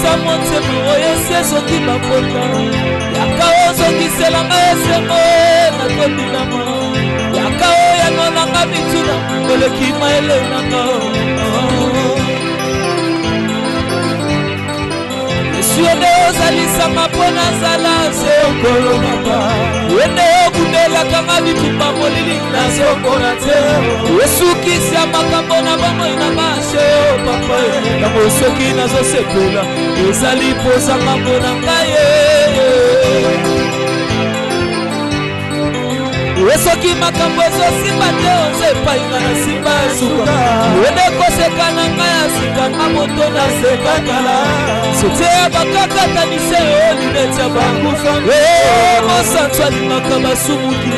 bambwisa motema oyo soki bapota yaka ozongisela nga esengo nakobinama yaka oyo yanolanga mituna koleki maele nanga Yesu ene ozalisanga mpo nazala sokolo papa ene obundelaka nga bitumba molili nazokola te Yesu kisi ya makambo na bomoi na mashe papa yango soki nazosepela ezali pozanga mpona ngai Soki makambo ezosimba te ozepai nga na simba ya suka wende koseka na ngai ya sika nga moto naseka kala sote ya bakakatanise oyo lineti ya bakufa mosantu alingaka basumuki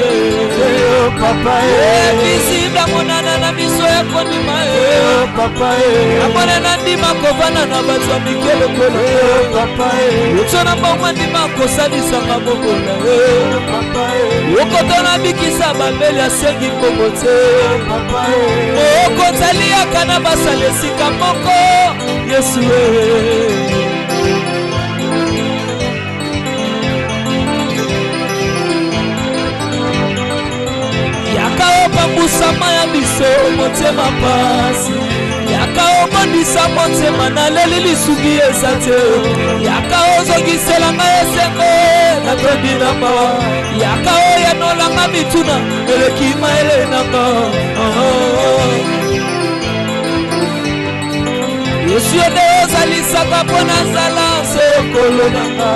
bisibla monana na miso ya kondima amonena ndima kovanda na bato ya mikelokolo uto na mbongo ndima kosalisanga mokola okotona bikisa bambeli asengi mbongo te okotaliaka na basala esika moko Yesu yaka opambusama ya biso motema pasi yaka obondisa motema naleli lisuki eza te yaka ozongiselanga esengo nakondinama yaka oyanolanga mituna eleki maele nanga Yesu ene ozalisaka mpo nazala sokolo nanga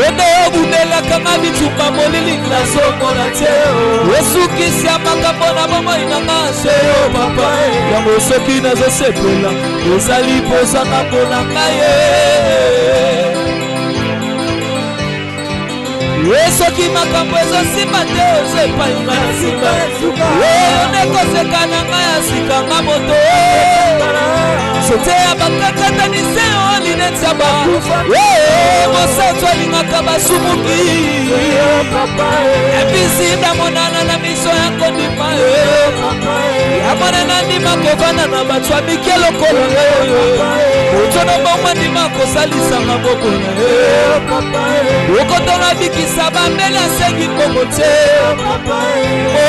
ene obundelaka nga bitumba molili nazomona te Yesu kisi ya makambo na bomoi nanga seyo papa yango soki nazosepela ezali pozanga mpona ngai soki makambo ezosimba te ozepai nga na sika ene koseka na ngai ya sika nga moto sote ya bakakatanise oyo lineti ya bakufa mosantu alingaka basumuki ebisinda monana na miso ya kondima yamonena ndima kovanda na bato ya mikelokolo oyo otona bomwa ndima kosalisanga bokola okotona bikisa bambeli asengi mbongo te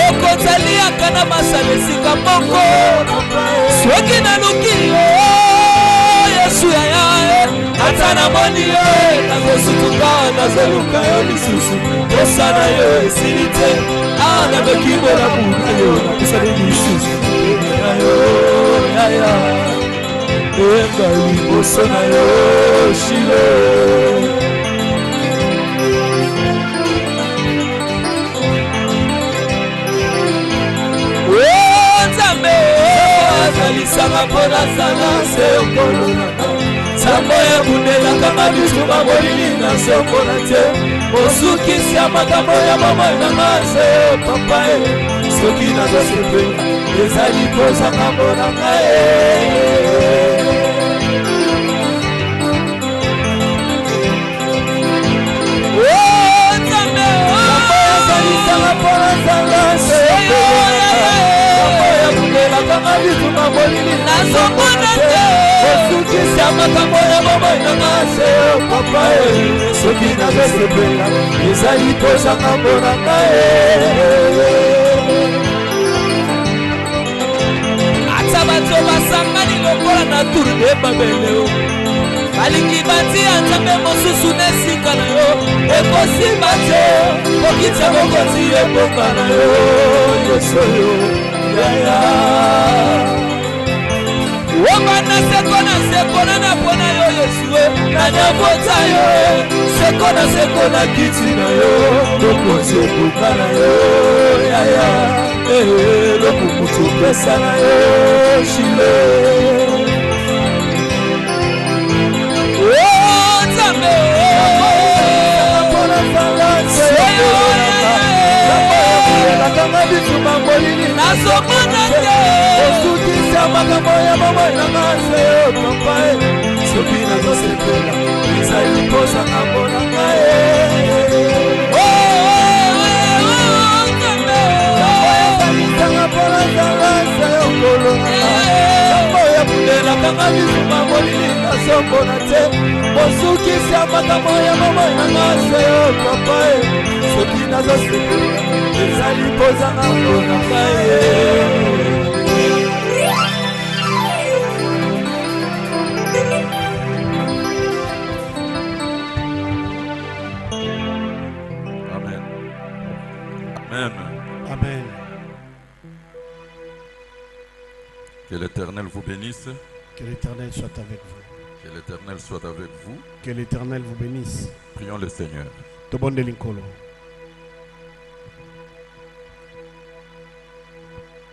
okotaliaka na masala esika moko soki naluki Yesu yaya ata namoni yo nakosutuka nazoluka yo lisusu osana yo esili te namekibola kuna yo nakusali lisusu yo yaya enga liboso na yo shilo azalisanga mpo nazala sekolo nanga nzambo ebundelaka nga bitumba molili nazomona te mosukisi ya makambo ya bomoi nanga se papa soki nazosepela ezali kozanga mpona ngai nzambe azalisanga mpo nazala sekolo kanga bituma molili nazomona te osukisi ya makambo ya bomoi nanga se papa soki nazosepela ezali kozanga mpona ngai ata bato basangani lokola na tour de babele balingi batia nzambe mosusu nesika na yo ekosimba te kokitya bokoti ebonga na yo Yesu yo Womana sekona na pona yo Yesu na nyabota yo sekona kiti na yo lokoze kuka na yo yaya lokumutu pesa na yo shile nzambe nakanga bituma molili nazomona te osukisi ya makambo ya bomoi nanga se papa soki nazosepela ezali kozanga mpona ngai ezalisanga mpona zala se okolo nanga yango ya bundelaka nga bituma molili nazongona te mosukisi ya makambo ya mama na ngase yo papa soki nazosepela ezali kozanga mpona ngai Amen. Amen. Que l'Éternel vous bénisse. Que l'Éternel soit avec vous. Que l'Éternel soit avec vous. Que l'Éternel vous bénisse. Prions le Seigneur. Tobonde linkolo.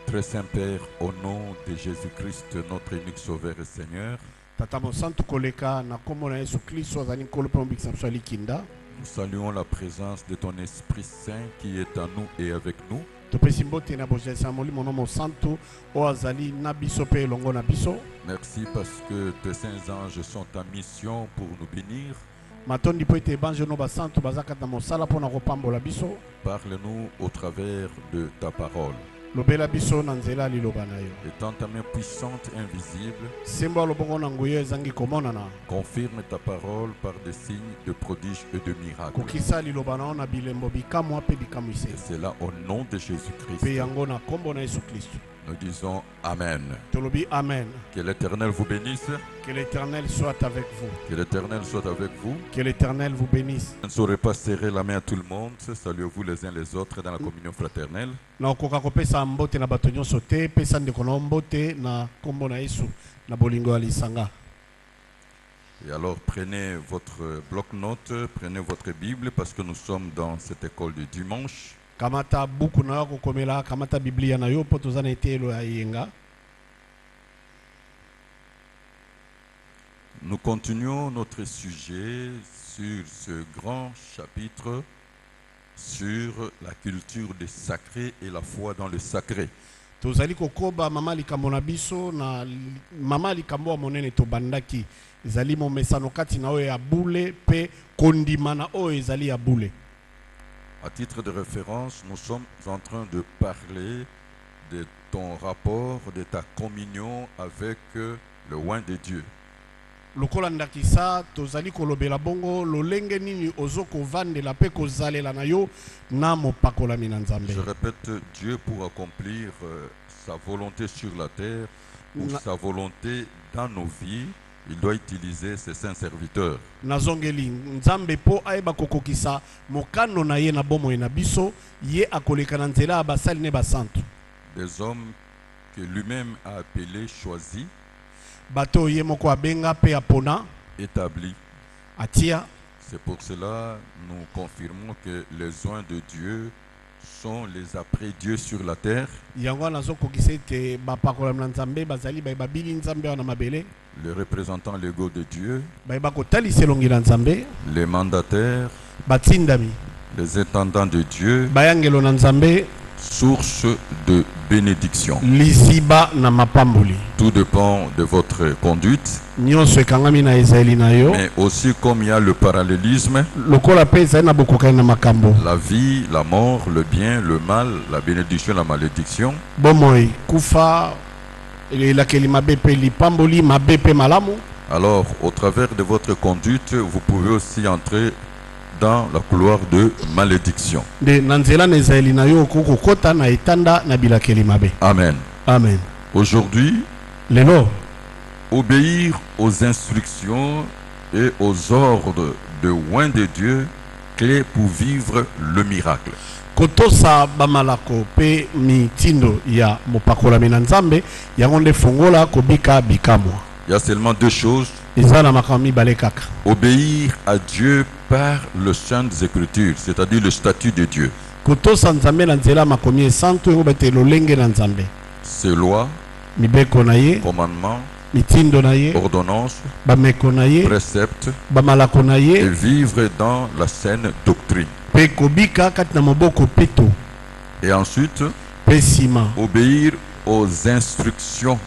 Très Saint Père, au nom de Jésus-Christ, notre unique Sauveur et Seigneur, Tatamo santu koleka na kombo na Yesu Kristo azali nkolo pe mbikisa biso likinda. nous saluons la présence de ton Esprit Saint qui est en nous et avec nous. Topesi mbote na bojesa molimo no santu o azali na biso pe elongo na biso. Merci parce que tes saints anges sont en mission pour nous bénir. Matondi po ete banjo no basantu bazakata mosala pona kopambola biso. Parle-nous au travers de ta parole. Lobela biso na nzela liloba na yo. Étant ta main puissante, invisible, Simba lobongo na nguyo ezangi komonana. confirme ta parole par des signes de prodiges et de miracles. Kokisa liloba na na bilembo bikamwa pe bikamwise. Et c'est là au nom de Pe Jésus-Christ. yango na kombo na Yesu Kristo. Nous disons Amen. Tolobi amen. Que l'Éternel vous bénisse. Que l'Éternel soit avec vous. Que l'Éternel soit avec vous. Que l'Éternel vous bénisse. Je ne saurais pas serrer la main à tout le monde. Saluez-vous les uns les autres dans la communion fraternelle. Na okoka kopesa mbote na bato nyonso te pesa ndeko na mbote na kombo na Yesu na bolingo ya lisanga. Et alors prenez votre bloc-notes, prenez votre Bible parce que nous sommes dans cette école du dimanche. Kamata buku na yako komela kamata Biblia na yo poto zana etelo ya yenga. Nous continuons notre sujet sur ce grand chapitre sur la culture des sacrés et la foi dans le sacré. Tozali kokoba mama likambo na biso na mama likambo monene to bandaki ezali mo mesano kati na oyo ya bule pe kondima na oyo ezali ya bule. À titre de référence, nous sommes en train de parler de ton rapport, de ta communion avec le oint de Dieu. Lokola ndakisa tozali kolobela bongo lolenge nini ozoko vandela pe kozalela na yo na mopakolami na Nzambe. Je répète, Dieu pour accomplir sa volonté sur la terre ou sa volonté dans nos vies, il doit utiliser ses saints serviteurs. Nazongeli Nzambe po aiba kokokisa mokano na ye na bomo na biso ye akoleka na nzela abasali ne basantu. Des hommes que lui-même a appelés, choisis, Bato ye moko abenga pe apona établis. atia. C'est pour cela nous confirmons que les oints de Dieu sont les après-dieux sur la terre. Yango nazokokisa te bapakola na Nzambe bazali babili Nzambe na mabele. Les représentants légaux de Dieu, Ba kotalisa elongi na Nzambe. les mandataires, Batindami les intendants de Dieu, bayangelo na Nzambe. source de bénédiction. Liziba na mapamboli. Tout dépend de votre conduite, Nyonso ekangami na ezali na yo. mais aussi comme il y a le parallélisme, Lokola pe ezali na bokokai na makambo. la vie, la mort, le bien, le mal, la bénédiction, la malédiction. Bomoi kufa elakeli mabe pe lipamboli mabe pe malamu. Alors, au travers de votre conduite, vous pouvez aussi entrer dans la couloir de malédiction. De nanzela na ezali na yo koko kota na etanda na bilakeli mabe. Amen. Amen. Aujourd'hui, Lelo obéir aux instructions et aux ordres de oint de Dieu, clé pour vivre le miracle. kotosa bamalako pe mitindo ya mopakolami na Nzambe yango nde fongola kobika bikamwa. Il y a seulement deux choses. Eza na makambo mibale kaka. Obéir à Dieu par le Saintes Écritures, c'est-à-dire le statut de Dieu. Kotosa Nzambe na nzela makomi esantu yango bete lolenge na Nzambe. Ses lois, Mibeko na ye, commandements, mitindo na ye, ordonnances, bameko na ye, préceptes bamalako na et ye, vivre dans la saine doctrine. pe kobika kati na moboko peto. Et ensuite, Pe sima obéir aux instructions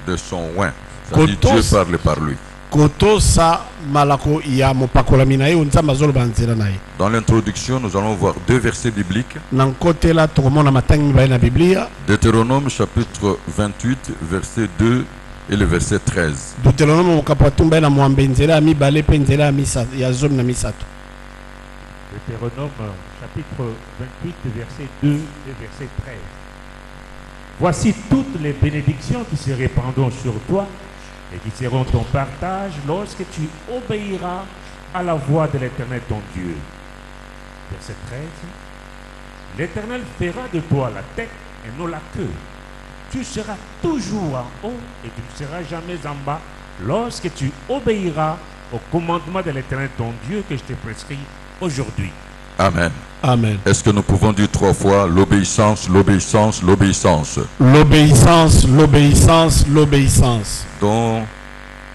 de son oint. C'est-à-dire Dieu parle par lui. kotosa malako ya mopakolami na ye Nzambe azoloba nzela na ye. Dans l'introduction, nous allons voir deux versets bibliques. Na nkotela tokomona matangi mibale na Biblia. Deutéronome chapitre 28, versets 2 et le verset 13. Deutéronome mokapo atumba na mwambe nzela ya mibale pe nzela ya zomi na misato. Deutéronome chapitre 28 verset 2 et verset 13. Voici toutes les bénédictions qui se répandront sur toi et qui seront ton partage lorsque tu obéiras à la voix de l'Éternel ton Dieu. Verset 13. L'Éternel fera de toi la tête et non la queue. Tu seras toujours en haut et tu ne seras jamais en bas lorsque tu obéiras au commandement de l'Éternel ton Dieu que je te prescris aujourd'hui. Amen. Amen. Est-ce que nous pouvons dire 3 fois l'obéissance, l'obéissance, l'obéissance? L'obéissance, l'obéissance, l'obéissance. Donc,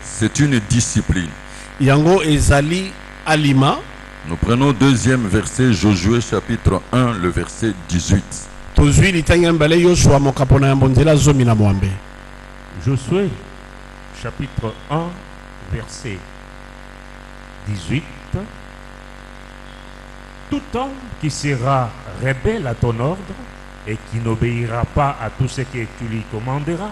c'est une discipline. Yango ezali alima. Nous prenons deuxième verset, Josué chapitre 1, le verset 18. Tozwi litanga mbale Yoshua mokapona ya mbonzela zomi na mwambe. Josué chapitre 1 verset 18. Tout homme qui sera rebelle à ton ordre et qui n'obéira pas à tout ce que tu lui commanderas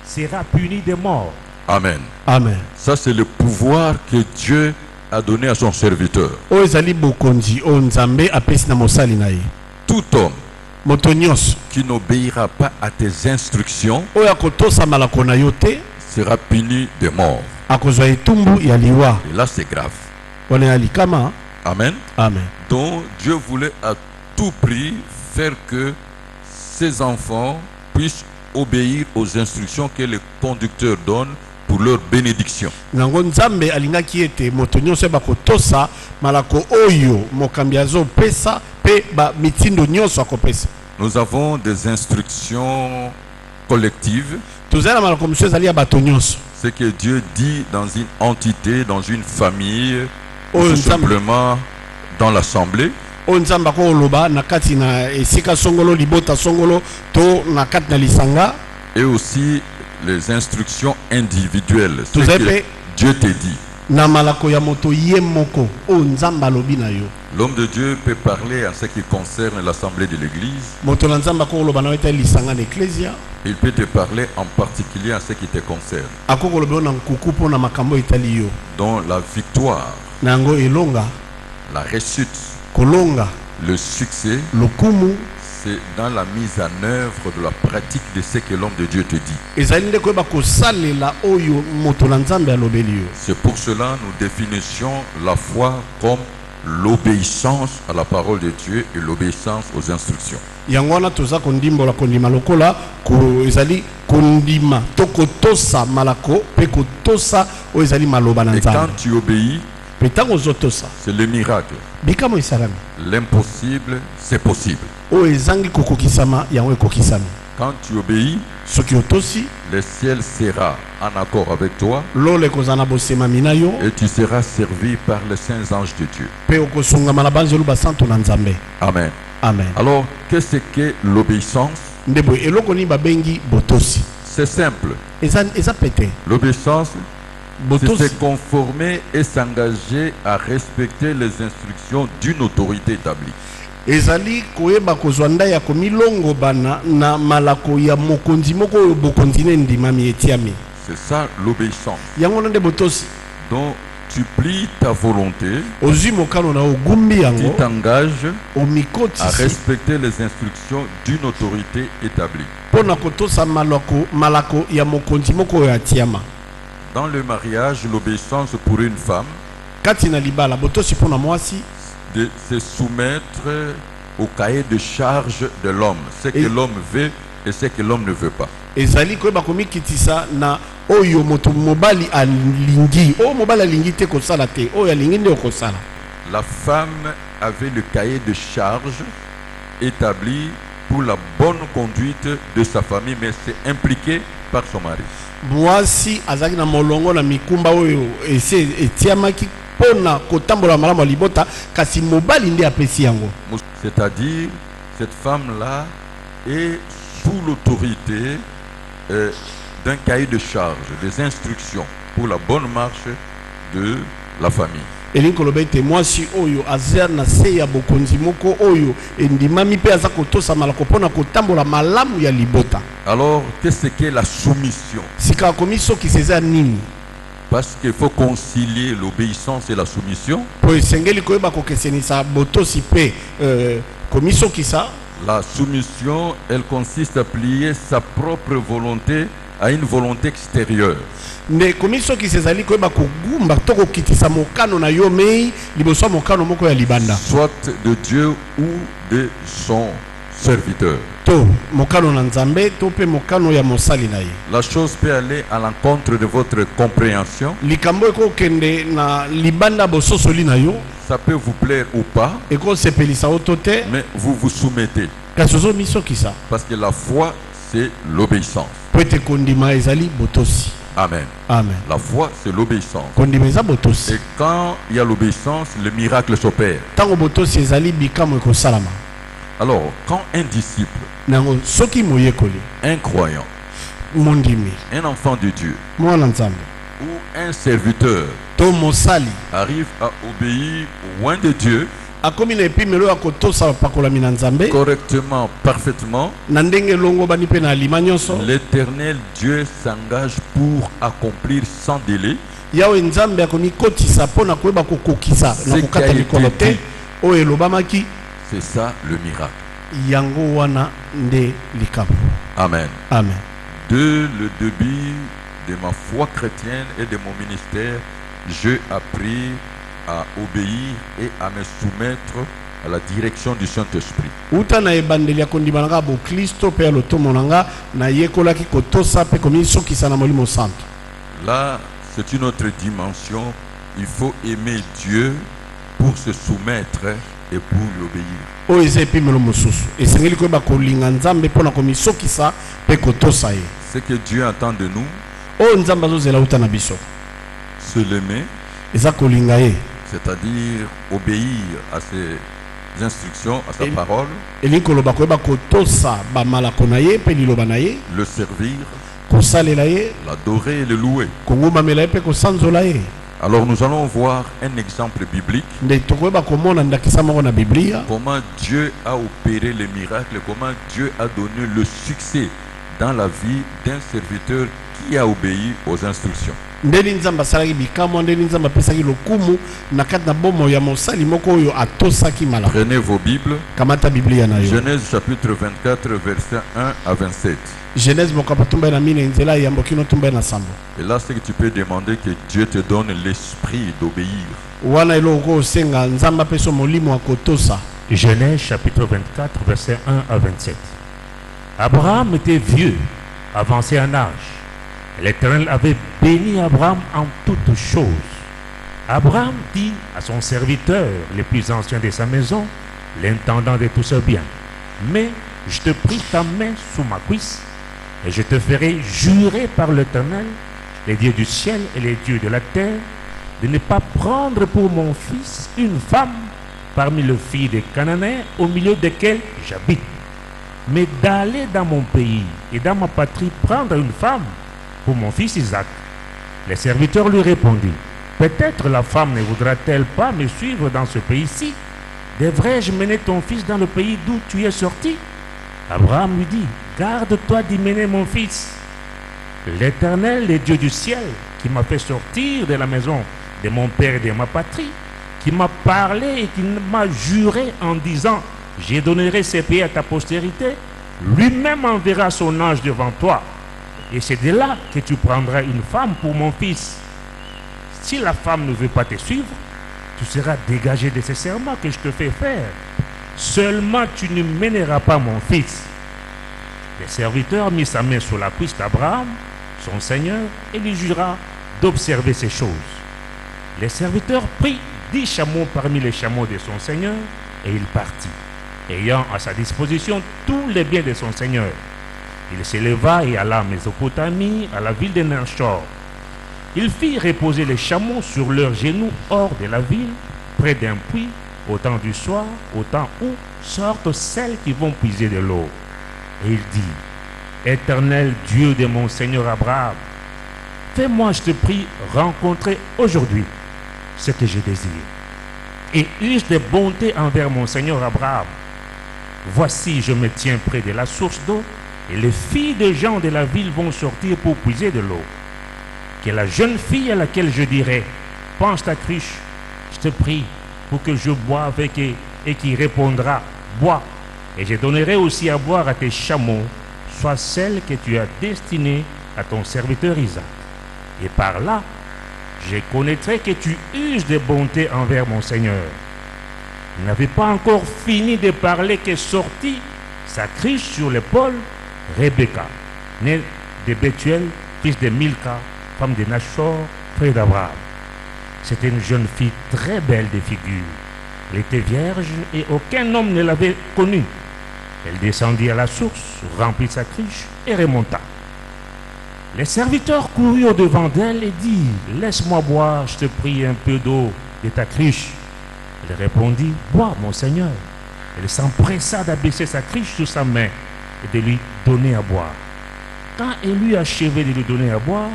sera puni de mort. Amen. Amen. Ça, c'est le pouvoir que Dieu a donné à son serviteur. O ezali bokonzi o nzambe apesi na mosali na ye. Tout homme Moto nyonso qui n'obéira pas à tes instructions oyo akotosa malako na yo te sera puni de mort. akozwa etumbu ya liwa. Et là, c'est grave. Wana ya likama. Amen. Amen. Donc, Dieu voulait à tout prix faire que ses enfants puissent obéir aux instructions que le conducteur donne pour leur bénédiction. Nango nzambe alingaki ete moto nyonso bakotosa malako oyo mokambi azopesa pe ba mitindo nyonso akopesa. Nous avons des instructions collectives. Tozala na malako mosusu ezali ya bato nyonso. Ce que Dieu dit dans une entité, dans une famille, ou Oh, tout nzambe. simplement dans l'assemblée. Oyo nzambe akoloba na kati na esika songolo libota songolo to na kati na lisanga. Et aussi les instructions individuelles. Ce Tout à que fait. Dieu te dit. Na malako ya moto ye moko oyo nzambe alobi na yo. L'homme de Dieu peut parler en ce qui concerne l'assemblée de l'église. Moto na nzambe akoloba na yo ete lisanga na ecclesia. Il peut te parler en particulier en ce qui te concerne. Akokoloba yo na nkuku po na makambo etali yo. Dont la victoire, Na yango elonga, la réussite, kolonga, le succès, lokumu. c'est dans la mise en œuvre de la pratique de ce que l'homme de Dieu te dit. Ezali nde koyeba kosalela oyo moto na nzambe alobeli yo. C'est pour cela que nous définissions la foi comme l'obéissance à la parole de Dieu et l'obéissance aux instructions. Yango wana toza kondimbola kondima lokola ko ezali kondima to kotosa malako pe kotosa oyo ezali maloba na Et quand nzambe. tu obéis, Pe ntango ozotosa c'est le miracle. bikamo esalami L'impossible, c'est possible. oyo ezangi kokokisama yango ekokisami. Quand tu obéis, Soki otosi le ciel sera en accord avec toi lolo ekozala na bosemami na yo et tu seras servi par les saints anges de Dieu. pe okosungama na banzelu basantu na nzambe. Amen. Amen. Alors, qu'est-ce que l'obéissance? Nde boye eloko nini babengi botosi. C'est simple. Eza pete L'obéissance, c'est botosi se conformer et s'engager à respecter les instructions d'une autorité établie. ezali koyeba kozwa ndai ya komilongo bana na malako ya mokonzi moko oyo bokonzi ne ndimami etiami. C'est ça l'obéissance. Yango nde botosi Donc, tu plies ta volonté, ozwi mokano na ogumbi tu yango t'engages à omikotisi respecter les instructions d'une autorité établie. mpo na kotosa malako ya mokonzi moko oyo atiama. Dans le mariage, l'obéissance pour une femme, Kati na libala botosi mpo na mwasi de se soumettre au cahier de charge de l'homme, ce que Et- l'homme veut et ce que l'homme ne veut pas. ezali koyeba komikitisa na oyo moto mobali alingi oyo mobali alingi te kosala te oyo alingi nde okosala. La femme avait le cahier de charge établi pour la bonne conduite de sa famille, mais c'est impliqué par son mari. Mwasi azalaki na molongo na mikumba oyo esi etiamaki mpo na kotambola malamu ya libota kasi mobali nde apesi yango. C'est-à-dire, cette femme-là est sous l'autorité d'un cahier de charge, des instructions pour la bonne marche de la famille. elingi koloba ete mwasi oyo aza na se ya bokonzi moko oyo endimami mpe aza kotosama mpona kotambola malamu ya libota. Alors, qu'est-ce qu'est la soumission? Sika akomi soki eza nini? Parce qu'il faut concilier l'obéissance et la soumission. Po esengeli koyeba kokesenisa botosi mpe komi soki sa. La soumission, elle consiste à plier sa propre volonté à une volonté extérieure. Ne komi soki ezali koyeba kogumba to kokitisa mokano na yo mei liboso mokano moko ya libanda. Soit de Dieu ou de son serviteur. To mokano na Nzambe to pe mokano ya mosali na ye. La chose peut aller à l'encontre de votre compréhension. Likambo ekokende na libanda bososoli na yo. Ça peut vous plaire ou pas. Ekosepelisa otote. Mais vous vous soumettez. Kasozo misoki sa. Parce que la foi, c'est l'obéissance. Pete kondima ezali botosi. Amen. Amen. La foi, c'est l'obéissance. Kondima eza botosi. Et quand il y a l'obéissance, le miracle s'opère. Tango botosi ezali bikamo ekosalama. Alors, quand un disciple, nango soki moyekoli, un croyant, mondimi, un enfant de Dieu, mwana Nzambe, ou un serviteur to mosali arrive à obéir au loin de Dieu akomi na epimelo ya kotosa pakolami na Nzambe correctement, parfaitement, na ndenge longo bani pe na alima nyonso, l'Éternel Dieu s'engage pour accomplir sans délai yawe Nzambe akomi kotisa mpona koyeba kokokisa na kokata mikolo te oyo elobamaki. C'est ça le miracle. Yango wana nde likambo. Amen. Amen. De le début de ma foi chrétienne et de mon ministère, j'ai appris à obéir et à me soumettre à la direction du Saint-Esprit. Uta na ebandeli ya kondima nanga bo Kristo pe lotomo nanga na yekolaki kotosa pe komi sokisa na molimo santo. Là, c'est une autre dimension. Il faut aimer Dieu pour se soumettre et pour l'obéir. Oyo eza epimelo mosusu esengeli koyeba kolinga Nzambe mpona komisokisa pe kotosa ye. Ce que Dieu attend de nous, Oyo Nzambe azozela uta na biso se l'aimer, eza kolinga ye, c'est-à-dire obéir à ses instructions, à sa parole, elingi koloba koyeba kotosa bamalako na ye pe liloba na ye, le servir, kosalela ye, l'adorer et le louer. kongumamela ye pe kosanzola ye. Alors nous allons voir un exemple biblique. Nde tokoyeba komona ndakisa moko na Biblia Comment Dieu a opéré les miracles, comment Dieu a donné le succès dans la vie d'un serviteur qui a obéi aux instructions. ndeni Nzambe asalaki bikamwa, ndeni Nzambe apesaki lokumu na kati na bomo ya mosali moko oyo atosaki malamu. Prenez vos Bibles. Kamata Biblia na yo. Genèse chapitre 24, versets 1 à 27. Genèse mokapa tumba na mine nzela yambo kino tumba na sambo. Et là, c'est que tu peux demander que Dieu te donne l'esprit d'obéir. Wana eloko osenga Nzambe apeso molimo akotosa. Genèse chapitre 24, versets 1 à 27. Abraham était vieux, avancé en âge. L'Éternel avait béni Abraham en toutes choses. Abraham dit à son serviteur, le plus ancien de sa maison, l'intendant de tout ce bien: mais je te prie ta main sous ma cuisse, et je te ferai jurer par l'Éternel, les dieux du ciel et les dieux de la terre, de ne pas prendre pour mon fils une femme parmi les filles des Cananéens au milieu desquels j'habite, mais d'aller dans mon pays et dans ma patrie prendre une femme pour mon fils Isaac. Les serviteurs lui répondirent: peut-être la femme ne voudra-t-elle pas me suivre dans ce pays-ci? Devrais-je mener ton fils dans le pays d'où tu es sorti? Abraham lui dit: garde-toi d'y mener mon fils. L'Éternel, le Dieu du ciel, qui m'a fait sortir de la maison de mon père et de ma patrie, qui m'a parlé et qui m'a juré en disant: je donnerai ces pays à ta postérité, lui-même enverra son ange devant toi, et c'est de là que tu prendras une femme pour mon fils. Si la femme ne veut pas te suivre, tu seras dégagé de ce serment que je te fais faire. Seulement tu ne mèneras pas mon fils. Le serviteur mit sa main sur la cuisse d'Abraham, son seigneur, et lui jura d'observer ces choses. Le serviteur prit 10 chameaux parmi les chameaux de son seigneur, et il partit, ayant à sa disposition tous les biens de son seigneur. Il s'éleva et alla à Mésopotamie, à la ville de Nachor. Il fit reposer les chameaux sur leurs genoux hors de la ville, près d'un puits, au temps du soir, au temps où sortent celles qui vont puiser de l'eau. Et il dit: Éternel Dieu de mon Seigneur Abraham, fais-moi, je te prie, rencontrer aujourd'hui ce que je désire. Et use de bonté envers mon Seigneur Abraham. Voici, je me tiens près de la source d'eau, et les filles des gens de la ville vont sortir pour puiser de l'eau. Que la jeune fille à laquelle je dirai, penche ta cruche, je te prie, pour que je boive et qui répondra, bois, et je donnerai aussi à boire à tes chameaux, soit celle que tu as destinée à ton serviteur Isaac. Et par là, je connaîtrai que tu uses de bonté envers mon Seigneur. Il n'avait pas encore fini de parler que sortit sa cruche sur l'épaule Rebecca, née de Bethuel, fils de Milka, femme de Nachor, frère d'Abraham. C'était une jeune fille très belle de figure. Elle était vierge et aucun homme ne l'avait connue. Elle descendit à la source, remplit sa cruche et remonta. Les serviteurs coururent au-devant d'elle et dit, « Laisse-moi boire, je te prie, un peu d'eau de ta cruche. » Elle répondit, « Bois, mon Seigneur. » Elle s'empressa d'abaisser sa cruche sur sa main et de lui donner à boire. Quand elle eut achevé de lui donner à boire,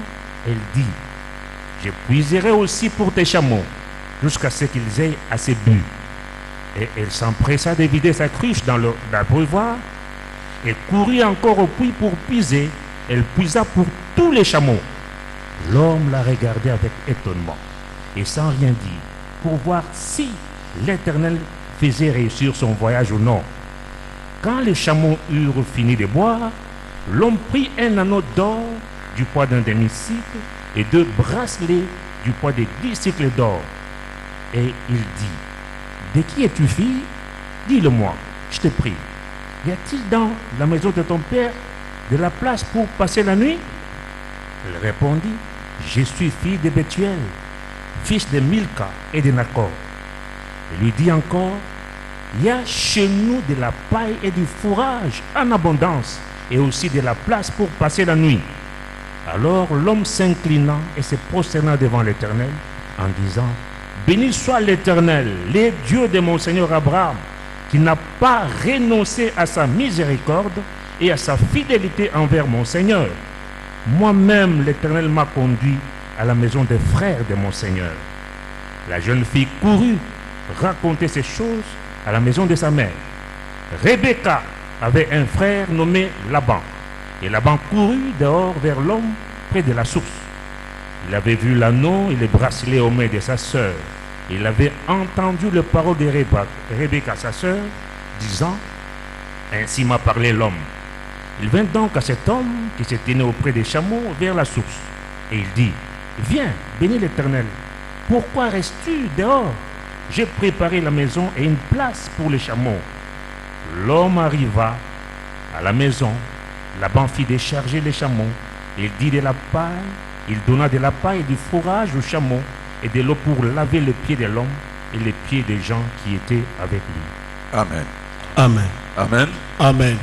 elle dit, « Je puiserai aussi pour tes chameaux, jusqu'à ce qu'ils aient assez bu. » Et elle s'empressa de vider sa cruche dans l'abreuvoir. Elle courut encore au puits pour puiser. Elle puisa pour tous les chameaux. L'homme la regardait avec étonnement et sans rien dire, pour voir si l'Éternel faisait réussir son voyage ou non. Quand les chameaux eurent fini de boire, l'homme prit un anneau d'or du poids d'un demi-cycle et 2 bracelets du poids de 10 cycles d'or. Et il dit, « De qui es-tu fille? Dis-le-moi, je te prie. Y a-t-il dans la maison de ton père de la place pour passer la nuit? » Elle répondit, « Je suis fille de Bethuel, fils de Milka et de Nachor. » Il lui dit encore, « Il y a chez nous de la paille et du fourrage en abondance, et aussi de la place pour passer la nuit. » Alors l'homme s'inclina et se prosterna devant l'Éternel en disant, « Béni soit l'Éternel, le Dieu de mon Seigneur Abraham, qui n'a pas renoncé à sa miséricorde et à sa fidélité envers mon Seigneur. Moi-même, l'Éternel m'a conduit à la maison des frères de mon Seigneur. » La jeune fille courut raconter ces choses à la maison de sa mère. Rebecca avait un frère nommé Laban. Et Laban courut dehors vers l'homme près de la source. Il avait vu l'anneau et le bracelet aux mains de sa sœur. Il avait entendu les paroles de Rebecca, sa sœur, disant, « Ainsi m'a parlé l'homme. » Il vint donc à cet homme qui se tenait auprès des chameaux vers la source. Et il dit, « Viens, bénis l'Éternel. Pourquoi restes-tu dehors? J'ai préparé la maison et une place pour les chameaux. » L'homme arriva à la maison. Laban fit décharger les chameaux. Il dit de la paille. Il donna de la paille et du fourrage aux chameaux et de l'eau pour laver les pieds de l'homme et les pieds des gens qui étaient avec lui. Amen. Amen. Amen. Amen.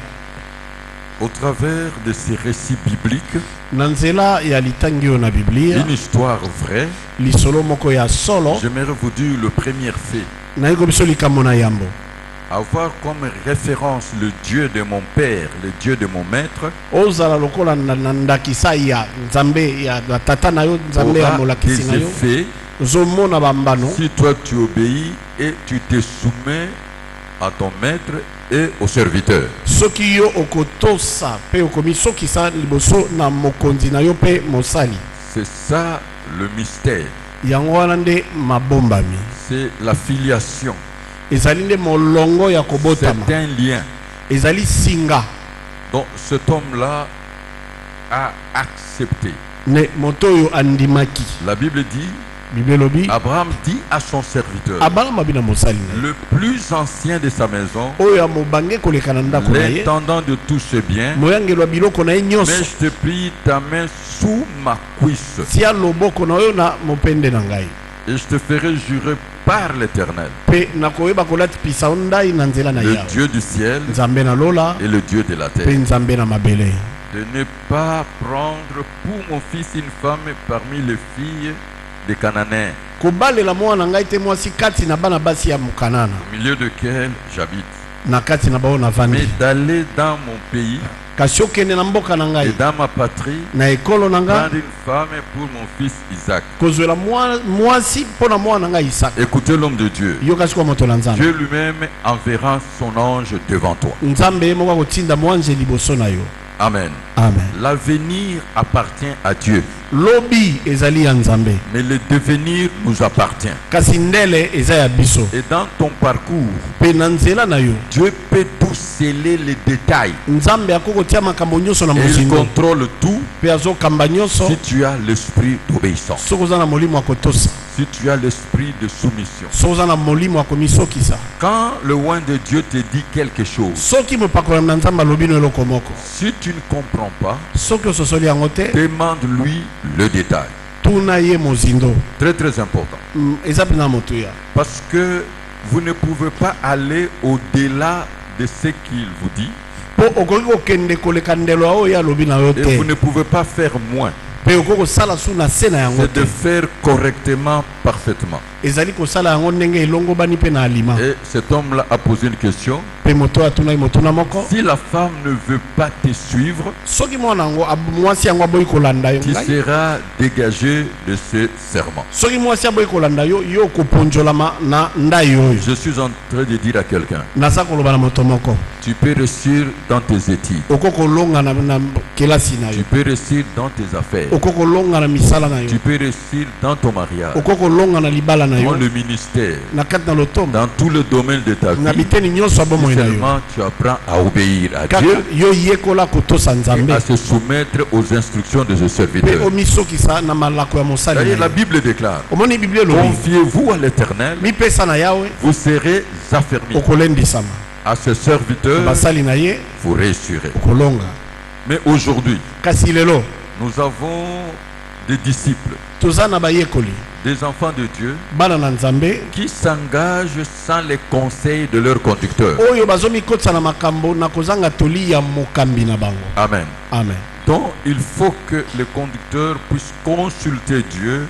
Au travers de ces récits bibliques, Nanzela ya litangio na Biblia, une histoire vraie, lisolo moko ya solo, j'aimerais vous dire le premier fait. na yiko biso likambo na yambo. Avoir comme référence le Dieu de mon père, le Dieu de mon maître, Ozala lokola na ndakisa ya nzambe ya tata na yo, nzambe ya aura molakisi na des yo. effets Zomona bambano. si toi tu obéis et tu te soumets à ton maître et au serviteur. Soki yo okotosa pe okomi soki sa liboso na mokonzi na yo pe mosali. C'est ça le mystère. Yango wana nde mabombami. C'est la filiation. Ezali nde molongo ya kobotama. C'est un lien. Ezali singa. Donc cet homme-là a accepté. Ne moto yo andimaki. La Bible dit, Bibelobi. Abraham dit à son serviteur, Abala bina mosali na. le plus ancien de sa maison, Oyo ya mobange koleka na ndako na ye. l'intendant de tous ses biens, Moyangelwa biloko na ye mais nyonso. je te plie ta main sous ma cuisse Tia loboko na yo na mopende na ngai. et je te ferai jurer par l'Éternel, Pe nakoyeba kolatipisa yo ndai na nzela na le yawe. Dieu du ciel Nzambe na lola et le Dieu de la pe terre, nzambe na mabele. de ne pas prendre pour mon fils une femme parmi les filles des Cananéens, Kobalela mwana ngai te mwasi kati na bana basi ya mukanana. au milieu duquel j'habite, Na kati na bao na mais vandi. d'aller dans mon pays kasi okende na mboka na et ngai dans ma patrie, na ekolo na ngai prendre une femme pour mon fils Isaac. kozwela mwasi mpo na mwana na ngai Isaka. Écoutez l'homme de Dieu. yoka sikoyo moto na nzambe Dieu lui-même enverra son ange devant toi. nzambe ye moko akotinda mwanje liboso na yo. Amen. Amen. L'avenir appartient à Dieu, lobi ezali ya nzambe mais le devenir nous appartient. kasi ndele eza ya biso. Et dans ton parcours, mpe na nzela na yo Dieu peut tout sceller les détails. nzambe akoki kotia makambo nyonso na Et il mozindo contrôle tout mpe azokamba nyonso si tu as l'esprit d'obéissance, soki oza na molimo ya kotosa, si tu as l'esprit de soumission. soki oza na molimo ya komisokisa. Quand le oint de Dieu te dit quelque chose, soki mopakolami na nzambe alobi no eloko moko, si tu ne comprends pas, soki ososoli yango te demande-lui le détail. tuna ye mozindo. Très très important. Eza mpena motuya Parce que vous ne pouvez pas aller au-delà de ce qu'il vous dit mpo okoki kokende koleka ndelo ya oyo alobi na yo et vous te ne pouvez pas faire moins. mpe okoki kosala su na se na yango C'est te. de faire correctement, parfaitement. ezali kosala yango ndenge elongobani mpe na alima. Et cet homme-là a posé une question. mpe moto oyo atunaki motuna moko, Si la femme ne veut pas te suivre, soki mwana yango mwasi yango aboyi kolanda yo tu ngai, seras dégagé de ce serment. soki mwasi aboyi kolanda yo yo koponjolama na ndai oyo. Je suis en train de dire à quelqu'un, naza koloba na moto moko, tu peux réussir dans tes études, okoki kolonga na kelasi na tu yo, peux réussir dans tes affaires, okoki kolonga na misala na yo, tu peux réussir dans ton mariage, okoki kolonga na libala na dans yo, le ministère, na kati na lotombo, dans tout le domaine de ta na vie. biteni nyonso ya bomoi na yo. Seulement tu apprends à obéir à kaka Dieu yo yekola kotosa et nzambe à se soumettre aux instructions de ce mpe serviteur. omisokisa na malako ya mosali D'ailleurs, na la yo. Bible déclare, omoni biblia elobi confiez-vous à l'Éternel, mipesa na yawe vous serez affermis. okolendisama, À ce serviteur, basali na ye vous réussirez. okolonga. Mais aujourd'hui, kasi lelo nous avons des disciples, toza na bayekoli des enfants de Dieu bana na nzambe qui s'engagent sans les conseils de leur conducteur. oyo bazomikotisa na makambo na kozanga toli ya mokambi na bango. Amen. Amen. Donc, il faut que le conducteur puisse consulter Dieu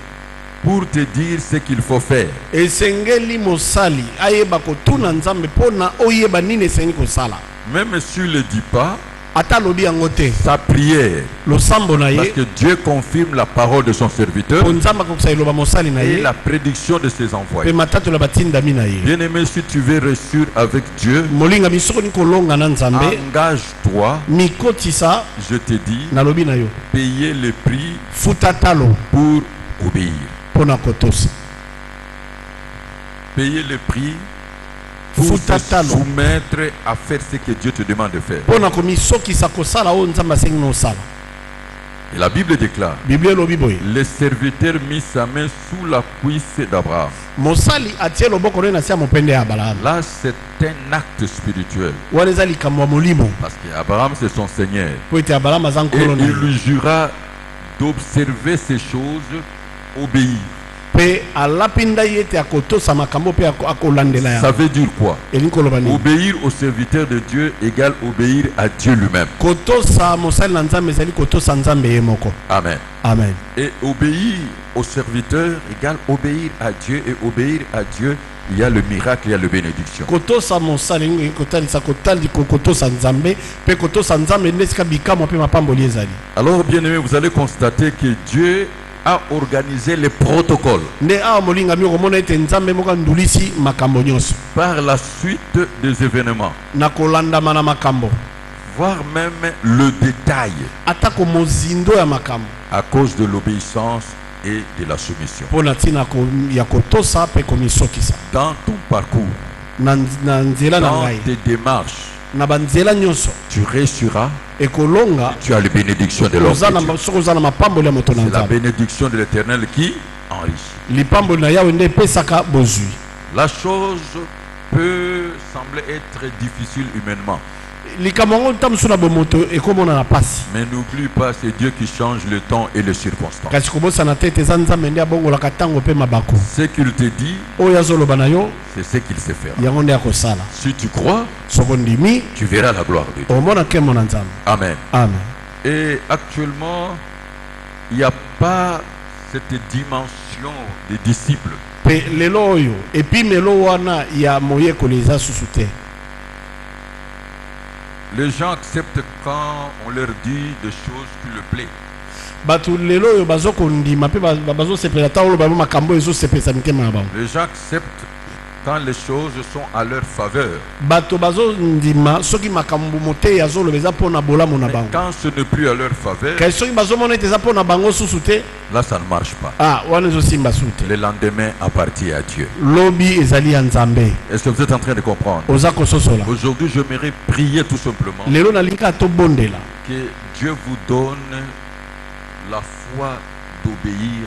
pour te dire ce qu'il faut faire. esengeli mosali ayeba kotuna nzambe mpo na oyeba nini esengi kosala. Même s'il ne le dit pas, ata alobi yango te, sa prière, losambo na parce ye que Dieu confirme la parole de son serviteur mpo nzambe akokisa eloba mosali na et ye la prédiction de ses mpe envoyés. matatola batindami na ye. Bien-aimé, si tu veux réussir avec Dieu, molingami soko ni kolonga na nzambe engage-toi, mikotisa je te dis, nalobi na yo payer le prix futa talo pour obéir. mpo na kotosa. Payer le prix pour futa se talo soumettre à faire ce que Dieu te demande de faire. mpo na komisokisa kosala oyo nzambe asengi na osala. Et la Bible déclare, biblia elobi boye le serviteur mit sa main sous la cuisse d'Abraham. mosali atie loboko na ye na se ya mopende ya abraham. Là, c'est un acte spirituel. wana eza likambo ya molimo Parce qu'Abraham, c'est son Seigneur. mpo ete abraham aza Et nkolo na il ye lui jura d'observer ces choses, obéir. mpe alapi ndai ete akotosa makambo mpe akolandela Ça yango. veut dire quoi? elingi koloba nini? Obéir au serviteur de Dieu égale obéir à Dieu lui-même. kotosa mosali na nzambe ezali kotosa nzambe ye moko. Amen. Amen. Et obéir au serviteur égale obéir à Dieu. Et obéir à Dieu, il y a le miracle, il y a la bénédiction. kotosa mosali elingi kotalisa kotosa nzambe mpe kotosa nzambe nde esika bikamwa mpe mapamboli ezali. Alors, bien aimé, vous allez constater que Dieu a organisé les protocoles nde awa molingami okomona ete nzambe moko andulisi makambo nyonso par la suite des événements, na kolandama na makambo voire même le détail, atako mozindo ya makambo à cause de l'obéissance et de la soumission. mpo na ntina ya kotosa mpe komisokisa Dans ton parcours, na nzela na dans ngai tes démarches, na banzela nyonso tu réussiras, ekolonga tu as la bénédiction de l'homme. soki oza na mapamboli ya moto na C'est la nzambe. bénédiction de l'Éternel qui enrichit. lipamboli na yawe nde epesaka bozwi. La chose peut sembler être difficile humainement, likambo yango nta mosusu na bomoto ekomona na pasi, mais n'oublie pas, c'est Dieu qui change le temps et les circonstances. kasi kobosana te ete eza nzambe nde abongolaka ntango mpe mabako. Ce qu'il te dit, oyo azoloba na yo c'est ce qu'il sait faire. yango nde akosala. Si tu crois, soko ndimi tu verras la gloire de Dieu. omona nkembo na nzambe. Amen. Amen. Et actuellement, il n'y a pas cette dimension des disciples. mpe lelo oyo epimelo wana ya moyekoli eza susu te. Les gens acceptent quand on leur dit des choses qui leur plaisent. bato lelo oyo bazokondima mpe bazosepela ntango oloba makambo ezosepelisa mitema na bango. Les gens acceptent quand les choses sont à leur faveur. Bato bazondima soki makambo motei azoloba eza mpo na bolamu na Mais bango. quand ce n'est plus à leur faveur, kasi soki bazomona ete eza mpo na bango susu te, là ça ne marche pas. wana ezosimba susu te. Le lendemain appartient à Dieu. Lobi ezali ya nzambe. Est-ce que vous êtes en train de comprendre? Oza kososola. Aujourd'hui, j'aimerais prier tout simplement lelo nalingi atobondela que Dieu vous donne la foi d'obéir,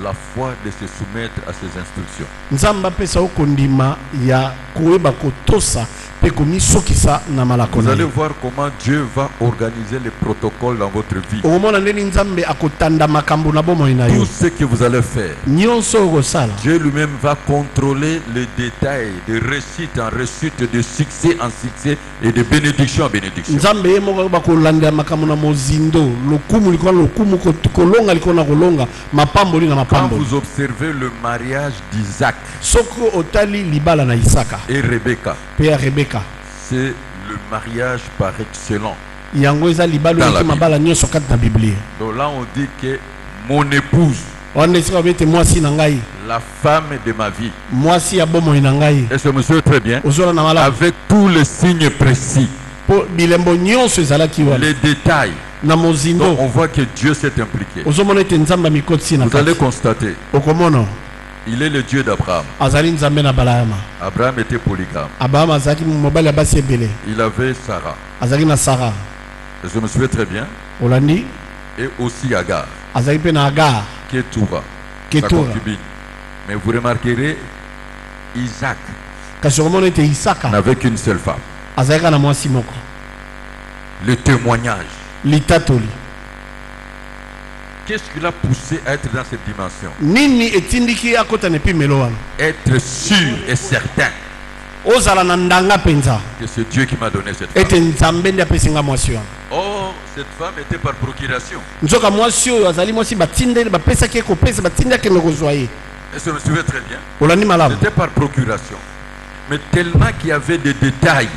la foi de se soumettre à ses instructions. nzambe apesa yo kondima ya koyeba kotosa mpe komisokisa na malako Vous na allez ye. voir comment Dieu va organiser les protocoles dans votre vie. okomona ndeni nzambe akotanda makambo na bomoi na Tout yo ce que vous allez faire, nyonso oyo kosala. Dieu lui-même va contrôler les détails de réussite en réussite, de succès en succès et de bénédiction en bénédiction. nzambe ye moko akoba kolandela makambo na mozindo lokumu likolo na lokumu kolonga likolo na kolonga mapamboli na Quand mapamboli. vous observez le mariage d'Isaac soki otali libala na isaka et Rebecca, mpe ya rebeka, c'est le mariage par excellence. yango eza libala Dans la oyoki mabala nyonso kati na biblia. Donc là, on dit que mon épouse, wana esika babi ete mwasi na ngai, la femme de ma vie, mwasi ya bomoi na ngai, est-ce que monsieur très bien, ozola na malamu avec tous les signes précis, mpo bilembo nyonso ezalaki wana les détails, na donc mozindo. on voit que Dieu s'est impliqué. ozomona ete nzambe amikotisi na Vous allez kati. constater, okomona il est le Dieu d'Abraham. azali nzambe na balayama. Abraham était polygame. abraham azalaki mobali ya basi ebele, Il avait Sarah, azalaki na sara, je me souviens très bien, olandi et aussi Agar, azalaki mpe na agar, Ketura, sa ketura. concubine. Mais vous remarquerez, Isaac kasi okomona ete isaka n'avait qu'une seule femme. azalaki na mwasi moko. Le témoignage. litatoli Qu'est-ce qui l'a poussé à être dans cette dimension? nini etindiki akota na epimelo wana? Être sûr et certain ozala na ndanga mpenza que c'est Dieu qui m'a donné cette femme. ete nzambe nde apesinga mwasi wana. Or, cette femme était par procuration. nzoka mwasi oyo azali mwasi batindeli bapesaki ye kopesa batindi akende kozwa ye. Est-ce que je me souviens très bien? olandi malamu. C'était par procuration. Mais tellement qu'il y avait des détails,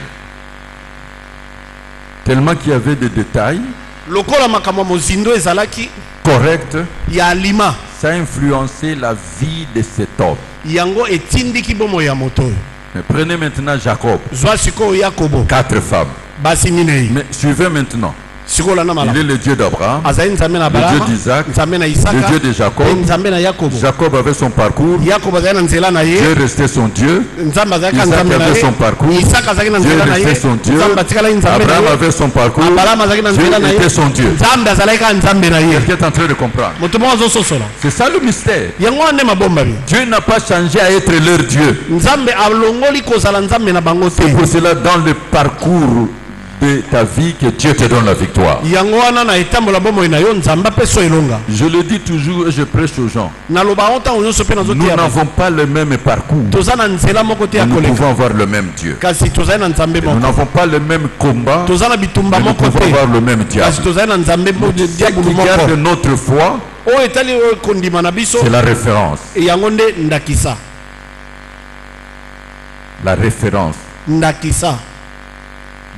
lokola makambo ya mozindo ezalaki corrects, ya alima, ça a influencé la vie de cet homme. yango etindiki bomoi ya moto oyo. Mais prenez maintenant Jacob, zwa sikoyo yakobo 4 femmes. basi minei. Mais suivez maintenant. sikoyo olanda Il est malamu. le Dieu d'Abraham, azali nzambe na le Dieu balama, d'Isaac, nzambe na le isaka, Dieu de Jacob. mpe nzambe na yakobo. Jacob avait son parcours, yakobo azali na nzela na ye, Dieu restait son Dieu. nzambe azalaki na Isaac nzambe na avait ye, son parcours, isaka azalaki na Dieu nzela na ye, restait son Dieu. nzambe atikala nzambe na Abraham ye, avait son parcours, abraham azalaki na Dieu nzela na ye, était son Dieu. nzambe azalaki kaka nzambe na ye. Quelqu'un est en train de comprendre. moto moko azososola C'est ça le mystère. yango wana nde mabomba bi. Dieu n'a pas changé à être leur Dieu. nzambe alongoli kozala nzambe na bango te. C'est pour cela dans le parcours de ta vie que Dieu te donne la victoire. yango wana na etambola bomoi na yo nzambe apeso elonga. Je le dis toujours et je prêche aux gens. naloba ngo ntango nyonso mpe Nous nazoteya n'avons pas le même parcours. toza na nzela moko te ya Nous koleka, pouvons avoir le même Dieu. kasi tozali na nzambe Nous moko. n'avons pas le même combat. toza na bitumba Mais nous moko pouvons te, avoir le même kasi diable. tozali na nzambe Ce diabulu qui garde moko notre foi, oyo etali oyo kondima na biso. c'est la référence. yango nde ndakisa. La référence. ndakisa.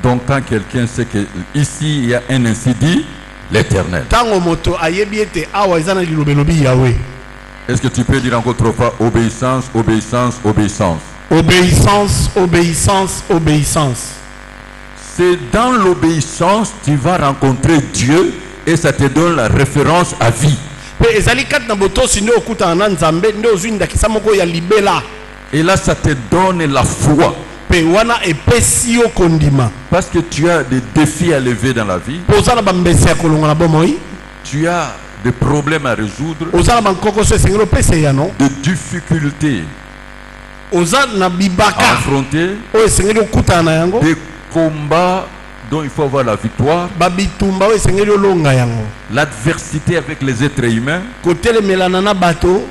Donc quand quelqu'un sait que ici il y a un ainsi dit, l'Éternel. ntango moto ayebi ete awa eza na lilobelobi yawe. Est-ce que tu peux dire encore trop fois obéissance, obéissance, obéissance? obéissance, obéissance, obéissance. C'est dans l'obéissance que tu vas rencontrer Dieu et ça te donne la référence à vie. mpe ezali kati na botosi nde okutana na nzambe nde ozwi ndakisa moko ya libela, Et là ça te donne la foi. mpe wana epesi yo kondima. Parce que tu as des défis à lever dans la vie. mpe oza na bambese ya kolonga na bomoi, Tu as des problèmes à résoudre, oza na bankokoso esengeli opesa yano, des difficultés oza na à bibaka affronter, oyo esengeli okutana na yango, des combats dont il faut avoir la victoire, babitumba oyo esengeli olonga yango, l'adversité avec les êtres humains, kotelemelana na bato,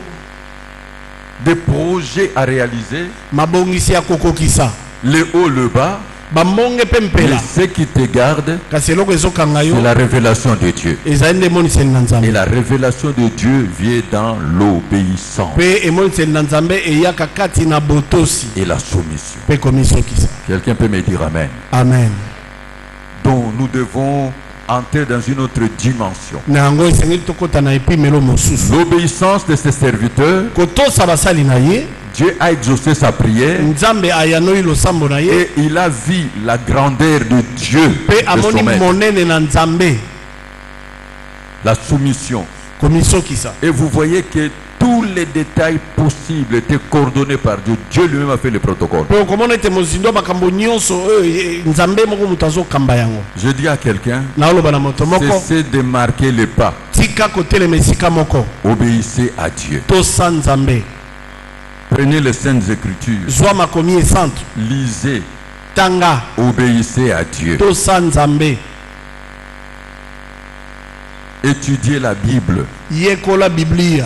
des projets à réaliser, mabongisi ya kokokisa, le haut, le bas, bambonge mpe et mpela, ce qui te garde, kasi eloko ezokanga yo c'est la révélation de Dieu. ezali nde emoniseli na Et nzambe. la révélation de Dieu vient dans l'obéissance mpe emoniseli na nzambe eyaka kati na botosi et la soumission. mpe komisokisa. Quelqu'un peut me dire Amen. Amen. dont nous devons entrer dans une autre dimension. na yango esengeli tokota na epimelo mosusu L'obéissance de ses serviteurs, kotosa basali na ye Dieu a exaucé sa prière nzambe ayanoli losambo na ye et il a vu la grandeur de Dieu, pe de amoni son maître, monene na nzambe la soumission. komisokisa. Et vous voyez que tous les détails possibles étaient coordonnés par Dieu. Dieu lui-même a fait le protocole. pe okomona ete mozindo makambo nyonso oyo nzambe moko moto azokamba yango. Je dis à quelqu'un, naoloba na moto moko cessez de marquer les pas. tika kotelema esika moko Obéissez à Dieu. tosa nzambe Prenez les Saintes Écritures. zwa makomi esantu Lisez. tanga Obéissez à Dieu. tosa nzambe Étudiez la Bible. yekola biblia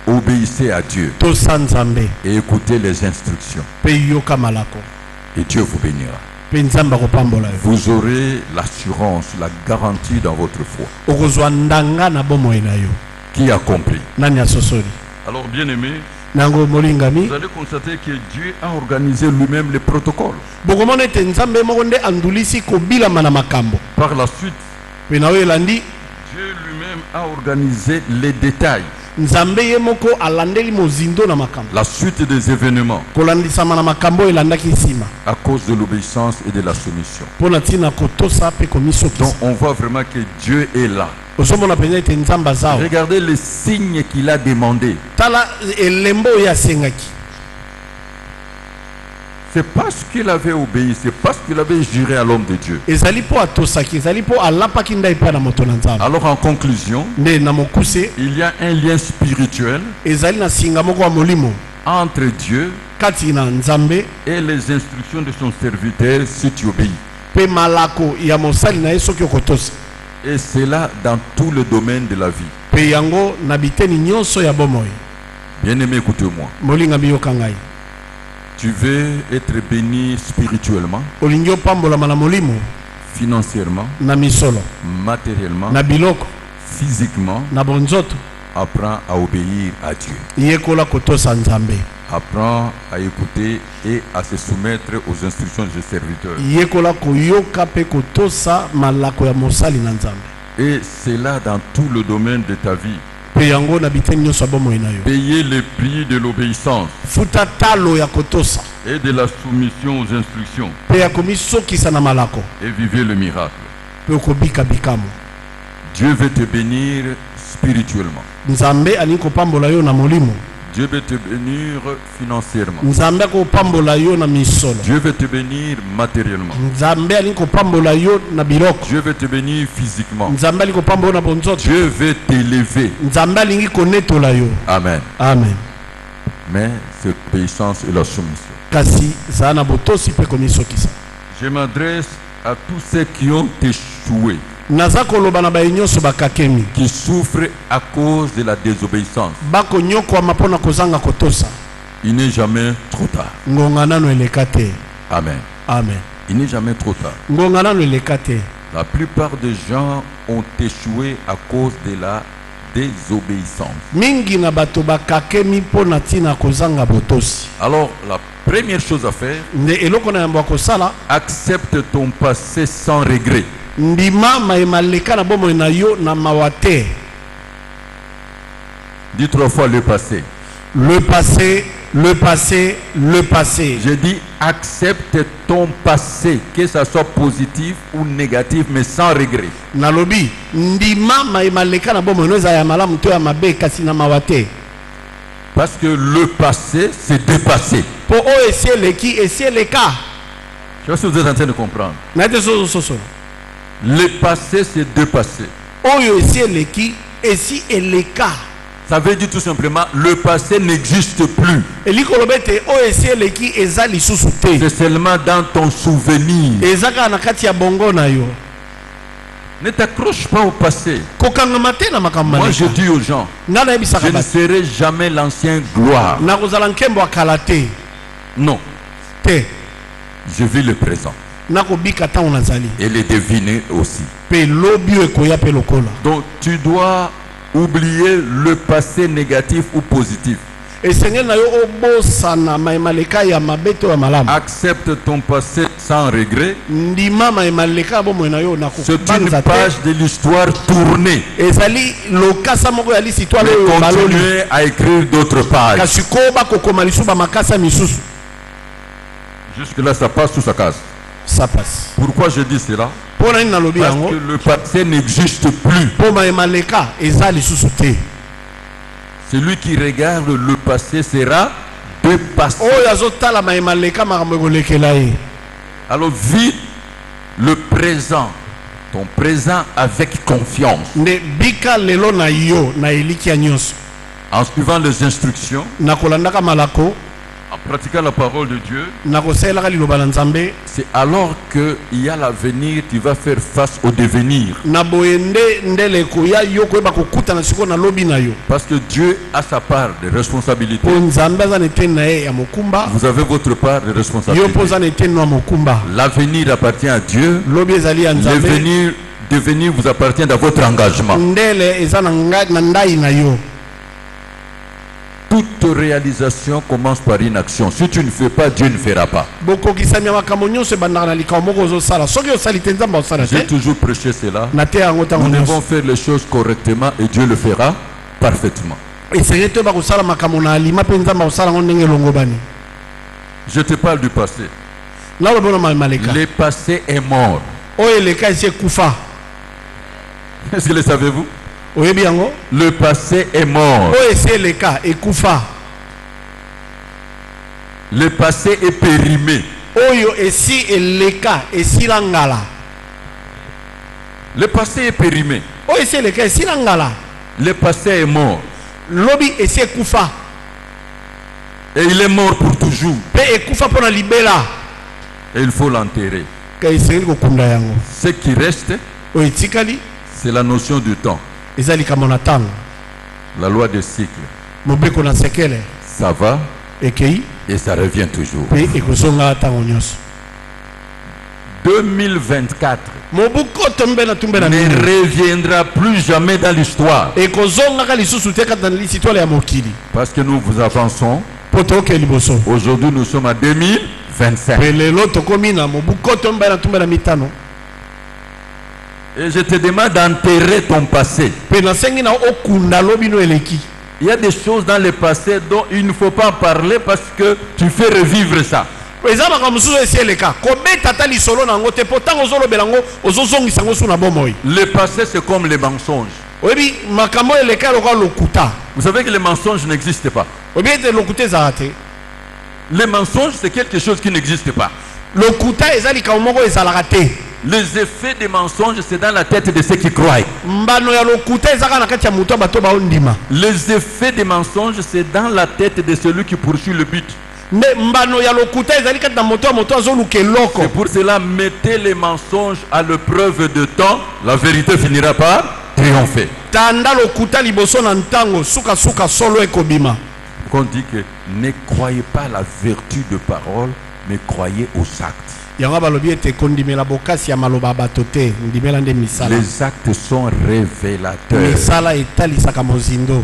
Obéissez à Dieu. tosa nzambe Et écoutez les instructions. pe yoka malako Et Dieu vous bénira. pe nzambe akopambola yo Vous aurez l'assurance, la garantie dans votre foi. okozwa ndanga na bomoi na yo. Qui a compris? Nani asosoli Alors, bien aimé, nango molingami vous allez constater que Dieu a organisé lui-même les protocoles. bokomona ete nzambe moko nde andulisi kobilama na makambo Par la suite, pe na oyo elandi Dieu lui-même a organisé les détails, nzambe ye moko alandeli mozindo na makambo la suite des événements kolandisama na makambo oyo elandaki nsima à cause de l'obéissance et de la soumission. mpo na ntina kotosa mpe Donc komisokisa. on voit vraiment que Dieu est là. ozomona mpenza ete nzambe aza awa. Regardez les signes qu'il a demandé. tala elembo oyo asengaki C'est parce qu'il avait obéi, c'est parce qu'il avait juré à l'homme de Dieu. ezali mpo atosaki, ezali mpo alapaki ndai mpe na moto na nzambe. Alors en conclusion, nde na mokuse il y a un lien spirituel ezali na singa moko ya molimo entre Dieu kati na nzambe et les instructions de son serviteur si tu obéis. mpe malako ya mosali na ye soki okotosa. Et c'est là dans tout le domaine de la vie. mpe yango na biteni nyonso ya bomoi. Bien-aimé, écoutez-moi. molingami yoka ngai, Tu veux être béni spirituellement, olingi opambolama na molimo, financièrement, na misolo, matériellement, na biloko, physiquement. na bonzoto. Apprends à obéir à Dieu. yekola kotosa nzambe, Apprends à écouter et à se soumettre aux instructions de ses serviteurs. yekola koyoka mpe kotosa malako ya mosali na nzambe. Et c'est là dans tout le domaine de ta vie. mpe yango na biteni nyonso ya bomoi na yo. Payez le prix de l'obéissance futa talo ya kotosa et de la soumission aux instructions mpe ya komisokisa na malako et vivez le miracle. mpe okobika bikamo. Dieu veut te bénir spirituellement. nzambe alingi kopambola yo na molimo, Dieu veut te bénir financièrement. nzambe akopambola yo na misolo, Dieu veut te bénir matériellement. nzambe alingi kopambola yo na biloko, Dieu veut te bénir physiquement. nzambe alingi kopambola yo na bonzoto, Dieu veut t'élever. nzambe alingi konetola yo. Amen. Amen. Mais c'est l'obéissance et la soumission. kasi zala na botosi mpe komisokisa. Je m'adresse à tous ceux qui ont échoué, naza koloba na baye nyonso bakakemi, qui souffrent à cause de la désobéissance. bakonyokwama mpo na kozanga kotosa. Il n'est jamais trop tard. ngonga nano eleka te. Amen. Amen. Il n'est jamais trop tard. ngonga nano eleka te. La plupart des gens ont échoué à cause de la désobéissance. mingi na bato bakakemi mpo na ntina kozanga botosi. Alors, la première chose à faire, nde eloko na yambo ya kosala, accepte ton passé sans regret. ndima mayema leka na bomoi na yo na mawa te. Dis 3 fois le passé. le passé, le passé, le passé. Je dis accepte ton passé, que ça soit positif ou négatif, mais sans regret. nalobi ndima mayema leka na bomoi no eza ya malamu to ya mabe kasi na mawa te. Parce que le passé, c'est dépassé. po oyo esi eleki esi eleka. Je sais pas si vous êtes en train de comprendre. na ete sosososo Le passé, c'est dépassé. oyo esi eleki esi eleka. Ça veut dire tout simplement, le passé n'existe plus. elingi koloba ete oyo esi eleki eza lisusu te. C'est seulement dans ton souvenir. eza kaka na kati ya bongo na yo. Ne t'accroche pas au passé. kokangama te na makambo Moi, je maleka. dis aux gens, nga je nayebisaka ne bato serai jamais l'ancien gloire. nakozala nkembo ya kala te. Non, te je vis le présent nakobika ntango nazali et les deviner aussi. mpe lobi oyo ekoya mpe lokola. Donc, tu dois oublier le passé négatif ou positif. esengeli na yo obosana maemaleka ya mabeto ya malamu. Accepte ton passé sans regret. Ndima maemaleka bomoi na yo na C'est une page de l'histoire tournée. ezali lokasa moko ya lisitwale Mais oyo baloli. continuez à écrire d'autres pages. kasi koba kokoma lisusu bamakasa misusu. Jusque là, ça passe ou ça casse. Ça passe. Pourquoi je dis cela? Pona nini nalobi Parce yango? que le passé n'existe plus. Po maemaleka eza lisusu te. Celui qui regarde le passé sera dépassé. oyo azotala maemaleka makambo ekolekela ye. Alors vis le présent, ton présent avec confiance, nde bika lelo na yo na elikia nyonso en suivant les instructions, na kolandaka malako en pratiquant la parole de Dieu. na kosalelaka liloba na Nzambe. C'est alors qu'il y a l'avenir, tu vas faire face au devenir. na boye ndele koya yo koyeba kokutana sikoyo na lobi na yo. Parce que Dieu a sa part de responsabilité. po Nzambe aza na eteni na ye ya mokumba, Vous avez votre part de yo responsabilité. mpo oza na eteni na mokumba. L'avenir appartient à Dieu. lobi ezali ya Nzambe. Devenir vous appartient à votre engagement. ndele eza na ndai na yo. Toute réalisation commence par une action. Si tu ne fais pas, Dieu ne fera pas. bokokisami ya makambo nyonso ebandaka na likambo moko ozosala. soki osali te Nzambe osala J'ai te. toujours prêché cela. na te yango ntango Nous devons nyonso faire les choses correctement et Dieu le fera parfaitement. esenge toyeba kosala makambo na alima mpe Nzambe akosala yango ndenge elongobani. Je te parle du passé. nalobi na maemaleka Le passé est mort. oyo eleka esi ekufa. Est-ce que le savez-vous? oyebi yango? Le passé est mort. oyo esi eleka ekufa. Le passé est périmé. oyo esi eleka esila ngala. Le passé est périmé. oyo esi eleka esila ngala. Le passé est mort. lobi esi ekufa Et il est mort pour toujours. mpe ekufa mpo na libela. Et il faut l'enterrer. ka esengeli kokunda yango. Ce qui reste, oyo etikali c'est la notion du temps. eza likambo na ntango. La loi des cycles. mobeko na sekele Ça va ekei et ça revient toujours. mpe ekozonga ntango nyonso. 2024 mobu koto mbe na tumbe na ne mino reviendra plus jamais dans l'histoire. ekozongaka lisusu te kati na lisitwale ya mokili Parce que nous vous avançons. mpo toke liboso. Aujourd'hui, nous sommes en 2025. mpe lelo tokomi na mobu koto mbe na tumbe na mitano. Et je te demande d'enterrer ton passé. mpe nasengi na okunda lobi no eleki. Il y a des choses dans le passé dont il ne faut pas parler parce que tu fais revivre ça. eza makambo mosusu esi eleka kobeta ata lisolo na yango te mpo ntango ozolobela yango ozozongisa yango su na bomoi. Le passé, c'est comme les mensonges. oyebi makambo eleka lokola lokuta. Vous savez que les mensonges n'existent pas. oyebi ete lokuta ezala te. Les mensonges, c'est quelque chose qui n'existe pas. lokuta eza likambo moko ezalaka te. Les effets des mensonges, c'est dans la tête de ceux qui croient. mbano ya lokuta ezaka na kati ya moto ya bato baondima. Les effets des mensonges, c'est dans la tête de celui qui poursuit le but. nde mbano ya lokuta ezali kati na moto ya moto azoluka eloko. C'est pour cela, mettez les mensonges à l'épreuve de temps, la vérité finira par triompher. tanda lokuta liboso na ntango sukasuka solo ekobima. On dit que ne croyez pas la vertu de parole, mais croyez aux actes. yango balobi ete kondimela bokasi ya maloba ya bato te ndimela nde misala. Les actes sont révélateurs. misala etalisaka mozindo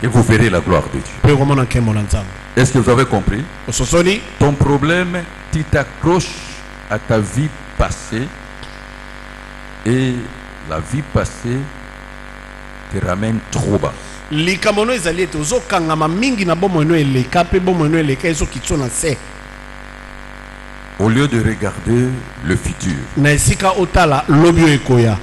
Et vous verrez la gloire de Dieu. mpe okomona nkembo na Nzambe. Est-ce que vous avez compris? ososoli Ton problème, tu t'accroches à ta vie passée et la vie passée te ramène trop bas. likambo no ezali ete ozokangama mingi na bomoi no eleka mpe bomoi no eleka ezokitso na se Au lieu de regarder le futur, na esika otala lobi oyo ekoya.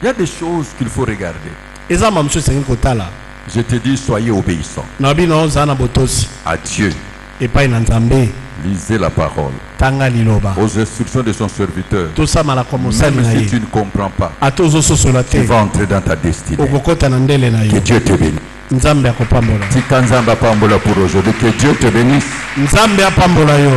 il y a des choses qu'il faut regarder. eza ma mosusu esengi kotala. Je te dis, soyez obéissants na bino ozala na botosi à Dieu. epai na Nzambe. Lisez la parole tanga liloba aux instructions de son serviteur. tosamala kwa mosali Même na si ye. tu ne comprends pas, ata ozososola tu te vas entrer dans ta destinée. okokota na ndele na Que yo. Dieu te bénisse. Nzambe akopambola. Tika nzamba pambola pour aujourd'hui. Que Dieu te bénisse. Nzambe apambola yo.